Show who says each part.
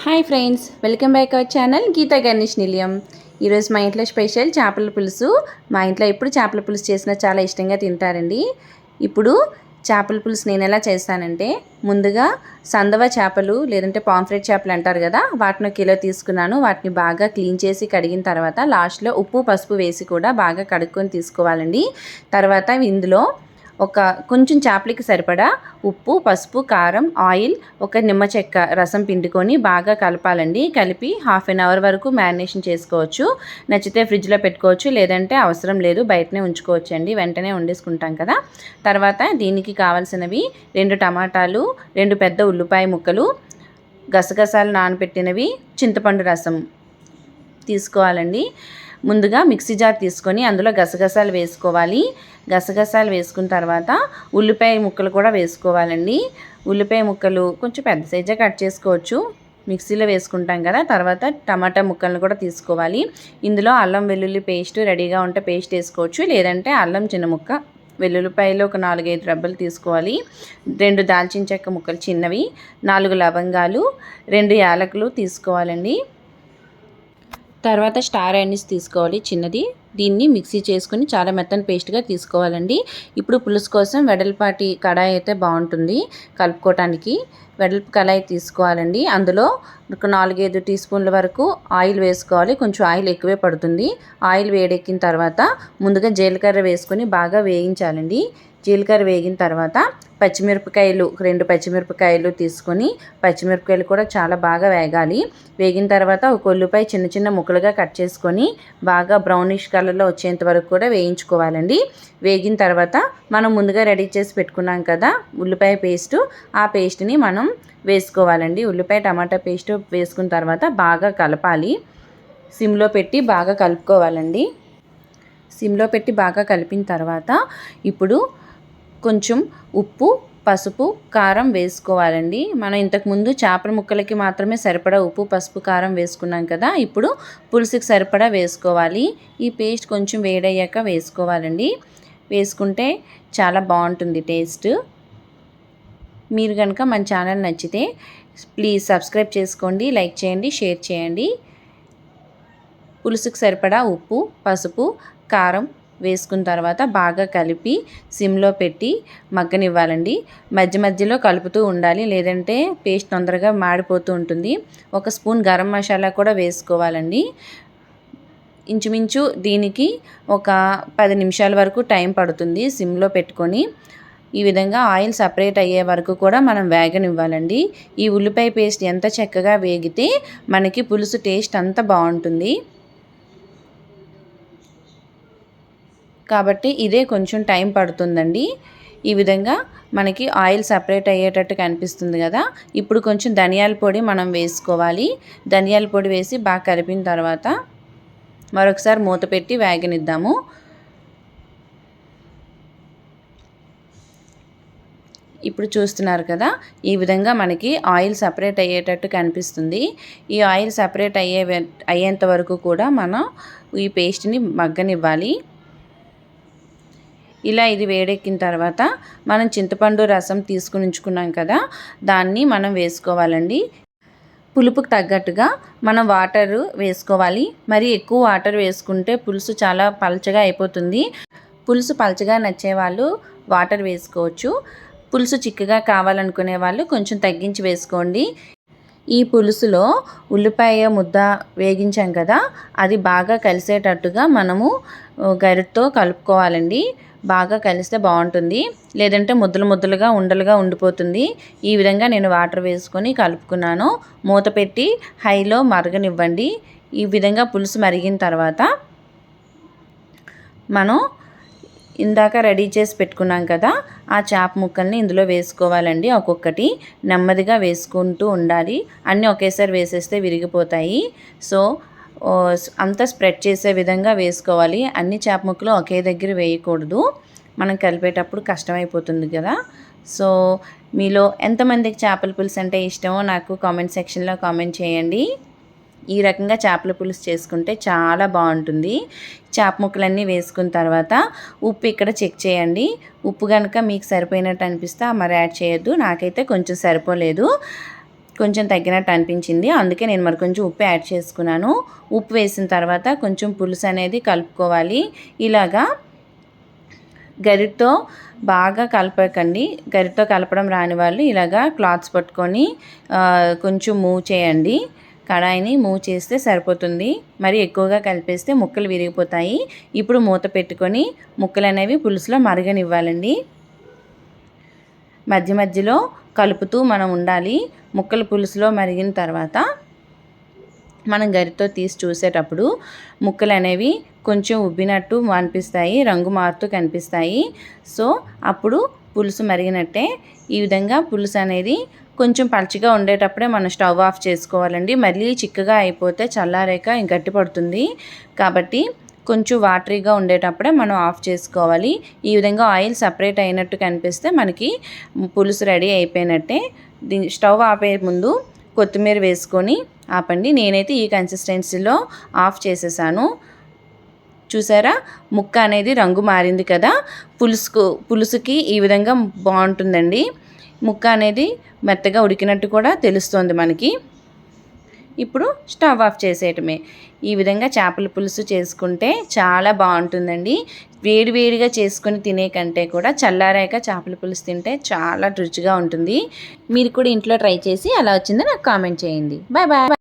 Speaker 1: Hi friends, welcome back our channel Geetha Ganesh Nilayam. ఈరోజు మా ఇంట్లో స్పెషల్ చేపల పులుసు. మా ఇంట్లో ఎప్పుడు చేపల పులుసు చేసినా చాలా ఇష్టంగా తింటారండి. ఇప్పుడు చేపల పులుసు నేను ఎలా చేస్తానంటే, ముందుగా సందవ చేపలు లేదంటే పాంఫ్రెట్ చేపలు అంటారు కదా, వాటిని కిలో తీసుకున్నాను. వాటిని బాగా క్లీన్ చేసి కడిగిన తర్వాత లాస్ట్లో ఉప్పు పసుపు వేసి కూడా బాగా కడుక్కొని తీసుకోవాలండి. తర్వాత ఇందులో కొంచెం చేపలకి సరిపడా ఉప్పు, పసుపు, కారం, ఆయిల్, ఒక నిమ్మ చెక్క రసం పిండుకొని బాగా కలపాలండి. కలిపి హాఫ్ అన్ అవర్ వరకు మ్యారినేషన్ చేసుకోవచ్చు. నచ్చితే ఫ్రిడ్జ్లో పెట్టుకోవచ్చు, లేదంటే అవసరం లేదు, బయటనే ఉంచుకోవచ్చు అండి. వెంటనే వండేసుకుంటాం కదా. తర్వాత దీనికి కావాల్సినవి 2 టమాటాలు, 2 పెద్ద ఉల్లిపాయ ముక్కలు, గసగసాలు నానబెట్టినవి, చింతపండు రసం తీసుకోవాలండి. ముందుగా మిక్సీ జార్ తీసుకొని అందులో గసగసాలు వేసుకోవాలి. గసగసాలు వేసుకున్న తర్వాత ఉల్లిపాయ ముక్కలు కూడా వేసుకోవాలండి. ఉల్లిపాయ ముక్కలు కొంచెం పెద్ద సైజే కట్ చేసుకోవచ్చు, మిక్సీలో వేసుకుంటాం కదా. తర్వాత టమాటా ముక్కలను కూడా తీసుకోవాలి. ఇందులో అల్లం వెల్లుల్లి పేస్ట్ రెడీగా ఉంటే పేస్ట్ వేసుకోవచ్చు, లేదంటే అల్లం చిన్న ముక్క, వెల్లుల్లిపాయలు ఒక 4-5 రెబ్బలు తీసుకోవాలి. 2 దాల్చిన చెక్క ముక్కలు చిన్నవి, 4 లవంగాలు, 2 యాలకులు తీసుకోవాలండి. తర్వాత స్టార్ ఐనిస్ తీసుకోవాలి చిన్నది. దీన్ని మిక్సీ చేసుకుని చాలా మెత్తని పేస్ట్గా తీసుకోవాలండి. ఇప్పుడు పులుసు కోసం వెడల్పాటి కడాయి అయితే బాగుంటుంది కలుపుకోవటానికి. వెడల్పు కడాయి తీసుకోవాలండి. అందులో ఒక 4-5 టీ స్పూన్ల వరకు ఆయిల్ వేసుకోవాలి. కొంచెం ఆయిల్ ఎక్కువే పడుతుంది. ఆయిల్ వేడెక్కిన తర్వాత ముందుగా జీలకర్ర వేసుకొని బాగా వేయించాలండి. జీలకర్ర వేగిన తర్వాత పచ్చిమిరపకాయలు, 2 పచ్చిమిరపకాయలు తీసుకొని, పచ్చిమిరపకాయలు కూడా చాలా బాగా వేగాలి. వేగిన తర్వాత ఒక ఉల్లిపాయ చిన్న చిన్న ముక్కలుగా కట్ చేసుకొని బాగా బ్రౌనిష్ కలర్లో వచ్చేంత వరకు కూడా వేయించుకోవాలండి. వేగిన తర్వాత మనం ముందుగా రెడీ చేసి పెట్టుకున్నాం కదా ఉల్లిపాయ పేస్టు, ఆ పేస్ట్ని మనం వేసుకోవాలండి. ఉల్లిపాయ టమాటా పేస్ట్ వేసుకున్న తర్వాత బాగా కలపాలి. సిమ్లో పెట్టి బాగా కలుపుకోవాలండి. సిమ్లో పెట్టి బాగా కలిపిన తర్వాత ఇప్పుడు కొంచెం ఉప్పు, పసుపు, కారం వేసుకోవాలండి. మనం ఇంతకుముందు చేపల ముక్కలకి మాత్రమే సరిపడా ఉప్పు, పసుపు, కారం వేసుకున్నాం కదా. ఇప్పుడు పులుసుకి సరిపడా వేసుకోవాలి. ఈ పేస్ట్ కొంచెం వేడయ్యాక వేసుకోవాలండి. వేసుకుంటే చాలా బాగుంటుంది టేస్ట్. మీరు కనుక మన ఛానల్ నచ్చితే ప్లీజ్ సబ్స్క్రైబ్ చేసుకోండి, లైక్ చేయండి, షేర్ చేయండి. పులుసుకి సరిపడా ఉప్పు, పసుపు, కారం వేసుకున్న తర్వాత బాగా కలిపి సిమ్లో పెట్టి మగ్గనివ్వాలండి. మధ్య మధ్యలో కలుపుతూ ఉండాలి, లేదంటే పేస్ట్ తొందరగా మాడిపోతూ ఉంటుంది. 1 స్పూన్ గరం మసాలా కూడా వేసుకోవాలండి. ఇంచుమించు దీనికి ఒక 10 నిమిషాల వరకు టైం పడుతుంది సిమ్లో పెట్టుకొని. ఈ విధంగా ఆయిల్ సపరేట్ అయ్యే వరకు కూడా మనం వేగనివ్వాలండి. ఈ ఉల్లిపాయ పేస్ట్ ఎంత చక్కగా వేగితే మనకి పులుసు టేస్ట్ అంత బాగుంటుంది. కాబట్టి ఇదే కొంచెం టైం పడుతుందండి. ఈ విధంగా మనకి ఆయిల్ సపరేట్ అయ్యేటట్టు కనిపిస్తుంది కదా. ఇప్పుడు కొంచెం ధనియాల పొడి మనం వేసుకోవాలి. ధనియాల పొడి వేసి బాగా కలిపిన తర్వాత మరొకసారి మూత పెట్టి వేగనిద్దాము. ఇప్పుడు చూస్తున్నారు కదా, ఈ విధంగా మనకి ఆయిల్ సపరేట్ అయ్యేటట్టు కనిపిస్తుంది. ఈ ఆయిల్ సపరేట్ అయ్యేంత వరకు కూడా మనం ఈ పేస్ట్ని మగ్గనివ్వాలి. ఇలా ఇది వేడెక్కిన తర్వాత మనం చింతపండు రసం తీసుకుని ఉంచుకున్నాం కదా, దాన్ని మనం వేసుకోవాలండి. పులుపుకి తగ్గట్టుగా మనం వాటర్ వేసుకోవాలి. మరి ఎక్కువ వాటర్ వేసుకుంటే పులుసు చాలా పలచగా అయిపోతుంది. పులుసు పలచగా నచ్చే వాళ్ళు వాటర్ వేసుకోవచ్చు. పులుసు చిక్కగా కావాలనుకునే వాళ్ళు కొంచెం తగ్గించి వేసుకోండి. ఈ పులుసులో ఉల్లిపాయ ముద్ద వేగించాం కదా, అది బాగా కలిసేటట్టుగా మనము గరిటతో కలుపుకోవాలండి. బాగా కలిస్తే బాగుంటుంది, లేదంటే ముద్దలు ముద్దలుగా ఉండలుగా ఉండిపోతుంది. ఈ విధంగా నేను వాటర్ వేసుకొని కలుపుకున్నాను. మూత పెట్టి హైలో మరగనివ్వండి. ఈ విధంగా పులుసు మరిగిన తర్వాత మనం ఇందాక రెడీ చేసి పెట్టుకున్నాం కదా, ఆ చేప ముక్కల్ని ఇందులో వేసుకోవాలండి. ఒక్కొక్కటి నెమ్మదిగా వేసుకుంటూ ఉండాలి. అన్నీ ఒకేసారి వేసేస్తే విరిగిపోతాయి. సో అంతా స్ప్రెడ్ చేసే విధంగా వేసుకోవాలి. అన్ని చేప ముక్కలు ఒకే దగ్గర వేయకూడదు, మనం కలిపేటప్పుడు కష్టమైపోతుంది కదా. సో మీలో ఎంతమందికి చేపల పులుసు అంటే ఇష్టమో నాకు కామెంట్ సెక్షన్లో కామెంట్ చేయండి. ఈ రకంగా చేపల పులుసు చేసుకుంటే చాలా బాగుంటుంది. చేప ముక్కలన్నీ వేసుకున్న తర్వాత ఉప్పు ఇక్కడ చెక్ చేయండి. ఉప్పు కనుక మీకు సరిపోయినట్టు అనిపిస్తే మరి యాడ్ చేయొద్దు. నాకైతే కొంచెం సరిపోలేదు. కొంచెం తగ్గినట్టు అనిపించింది. అందుకే నేను మరి కొంచెం ఉప్పు యాడ్ చేసుకున్నాను. ఉప్పు వేసిన తర్వాత కొంచెం పులుసు అనేది కలుపుకోవాలి. ఇలాగా గరిటతో బాగా కలపకండి. గరిటతో కలపడం రాని వాళ్ళు ఇలాగా క్లాత్స్ పట్టుకొని కొంచెం మూవ్ చేయండి. కడాయిని మూవ్ చేస్తే సరిపోతుంది. మరి ఎక్కువగా కలిపేస్తే ముక్కలు విరిగిపోతాయి. ఇప్పుడు మూత పెట్టుకొని ముక్కలు అనేవి పులుసులో మరగనివ్వాలండి. మధ్య మధ్యలో కలుపుతూ మనం ఉండాలి. ముక్కలు పులుసులో మరిగిన తర్వాత మనం గరిటతో తీసి చూసేటప్పుడు ముక్కలు అనేవి కొంచెం ఉబ్బినట్టు అనిపిస్తాయి, రంగు మారుతూ కనిపిస్తాయి. సో అప్పుడు పులుసు మరిగినట్టే. ఈ విధంగా పులుసు అనేది కొంచెం పలుచగా ఉండేటప్పుడే మనం స్టవ్ ఆఫ్ చేసుకోవాలండి. మళ్ళీ చిక్కగా అయిపోతే చల్లారాక గట్టి పడుతుంది. కాబట్టి కొంచెం వాటరీగా ఉండేటప్పుడే మనం ఆఫ్ చేసుకోవాలి. ఈ విధంగా ఆయిల్ సపరేట్ అయినట్టు కనిపిస్తే మనకి పులుసు రెడీ అయిపోయినట్టే. స్టవ్ ఆపే ముందు కొత్తిమీర వేసుకొని ఆపండి. నేనైతే ఈ కన్సిస్టెన్సీలో ఆఫ్ చేసేసాను. చూసారా, ముక్క అనేది రంగు మారింది కదా. పులుసుకి ఈ విధంగా బాగుంటుందండి. ముక్క అనేది మెత్తగా ఉడికినట్టు కూడా తెలుస్తుంది మనకి. ఇప్పుడు స్టవ్ ఆఫ్ చేసేయటమే. ఈ విధంగా చేపల పులుసు చేసుకుంటే చాలా బాగుంటుందండి. వేడివేడిగా చేసుకొని తినే కంటే కూడా చల్లారాక చేపల పులుసు తింటే చాలా రుచిగా ఉంటుంది. మీరు కూడా ఇంట్లో ట్రై చేసి ఎలా వచ్చిందో నాకు కామెంట్ చేయండి. Bye bye.